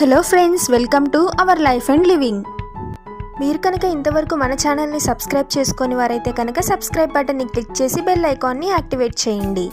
Hello friends, welcome to our life and living. మీరు కనుక ఇంతవరకు మన ఛానల్ని సబ్స్క్రైబ్ చేసుకొని వారైతే కనుక సబ్స్క్రైబ్ బటన్ని క్లిక్ చేసి బెల్ ఐకాన్ని యాక్టివేట్ చేయండి.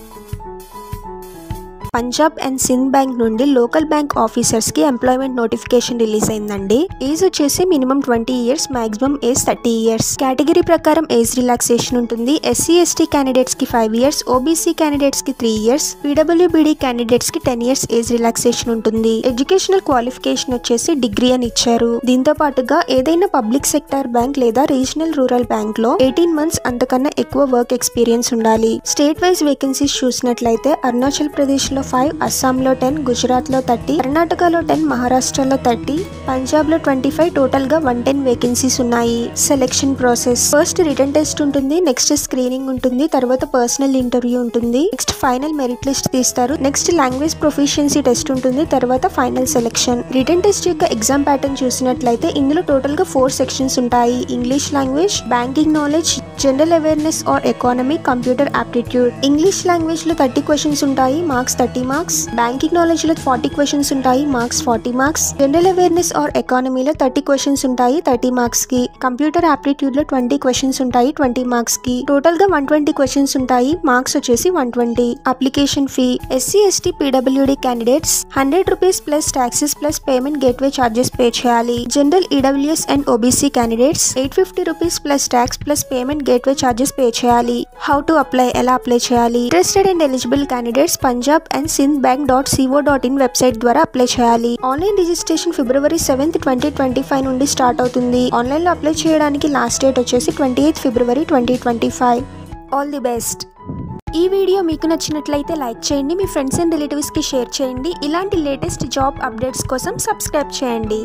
పంజాబ్ అండ్ సింధ్ బ్యాంక్ నుండి లోకల్ బ్యాంక్ ఆఫీసర్స్ కి ఎంప్లాయ్మెంట్ నోటిఫికేషన్ రిలీజ్ అయిందండి. ఏజ్ వచ్చేసి minimum 20 years, maximum age 30 years. Category ప్రకారం ఏజ్ రిలాక్సేషన్ ఉంటుంది. ఎస్సీ ఎస్టీ క్యాండిడేట్స్ కి 5 ఇయర్స్, ఓబీసీ క్యాండిడేట్స్ కి 3 ఇయర్స్, పీడబ్ల్యూబీడీ క్యాండిడేట్స్ కి 10 ఇయర్స్ ఏజ్ రిలాక్సేషన్ ఉంటుంది. ఎడ్యుకేషనల్ క్వాలిఫికేషన్ వచ్చేసి డిగ్రీ అని ఇచ్చారు. దీంతో పాటుగా ఏదైనా పబ్లిక్ సెక్టార్ బ్యాంక్ లేదా రీజనల్ రూరల్ బ్యాంక్ లో 18 మంత్స్ అంతకన్నా ఎక్కువ వర్క్ ఎక్స్పీరియన్స్ ఉండాలి. స్టేట్ వైజ్ వేకెన్సీస్ చూసినట్లయితే అరుణాచల్ ప్రదేశ్ లో 5, అస్సాంలో 10, గుజరాత్ లో 30, కర్ణాటకలో 10, మహారాష్ట్రలో 30, పంజాబ్ లో 25, టోటల్ గా 110 వేకెన్సీస్ ఉన్నాయి. Selection process: first written test ఉంటుంది, నెక్స్ట్ స్క్రీనింగ్ ఉంటుంది, తర్వాత పర్సనల్ ఇంటర్వ్యూ ఉంటుంది, నెక్స్ట్ ఫైనల్ మెరిట్ లిస్ట్ తీస్తారు, నెక్స్ట్ లాంగ్వేజ్ ప్రొఫిషియన్సీ టెస్ట్ ఉంటుంది, తర్వాత ఫైనల్ సెలెక్షన్. రిటన్ టెస్ట్ యొక్క ఎగ్జామ్ ప్యాటర్న్ చూసినట్లయితే ఇందులో టోటల్ గా 4 సెక్షన్స్ ఉంటాయి. English language, banking knowledge, general awareness are economy, computer aptitude. English language లో 30 క్వశ్చన్స్ ఉంటాయి, మార్క్స్ 30 మార్క్స్. బ్యాంకింగ్ నాలెడ్జ్ లో 40 క్వశ్చన్స్ ఉంటాయి, marks 40 marks. General awareness are ఎకానమీలో 30 క్వశ్చన్స్ ఉంటాయి, 30 మార్క్స్ కి. కంప్యూటర్ ఆప్టిట్యూడ్ లో 20 క్వశ్చన్స్ ఉంటాయి, 20 మార్క్స్ కి. టోటల్ గా 120 క్వశ్చన్స్ ఉంటాయి, మార్క్స్ వచ్చేసి 120. అప్లికేషన్ ఫీ: ఎస్సీ ఎస్టీ పీడబ్ల్యూడీ candidates 100 rupees plus taxes plus payment gateway charges pay చేయాలి. General EWS and OBC candidates 850 rupees plus tax plus payment gateway charges pay చేయాలి. How to apply: ఎలా apply చేయాలి? Interested and eligible candidates Punjab and Sind bank.co.in website ద్వారా apply చేయాలి. Online registration February 7, 2025 నుండి start అవుతుంది. Online లో apply చేయడానికి last date వచ్చేసి 28 ఫిబ్రవరి 2025. All the best. ఈ వీడియో మీకు నచ్చినట్లయితే లైక్ చేయండి, మీ ఫ్రెండ్స్ అండ్ రిలేటివ్స్ కి షేర్ చేయండి. ఇలాంటి లేటెస్ట్ జాబ్ అప్డేట్స్ కోసం సబ్స్క్రైబ్ చేయండి.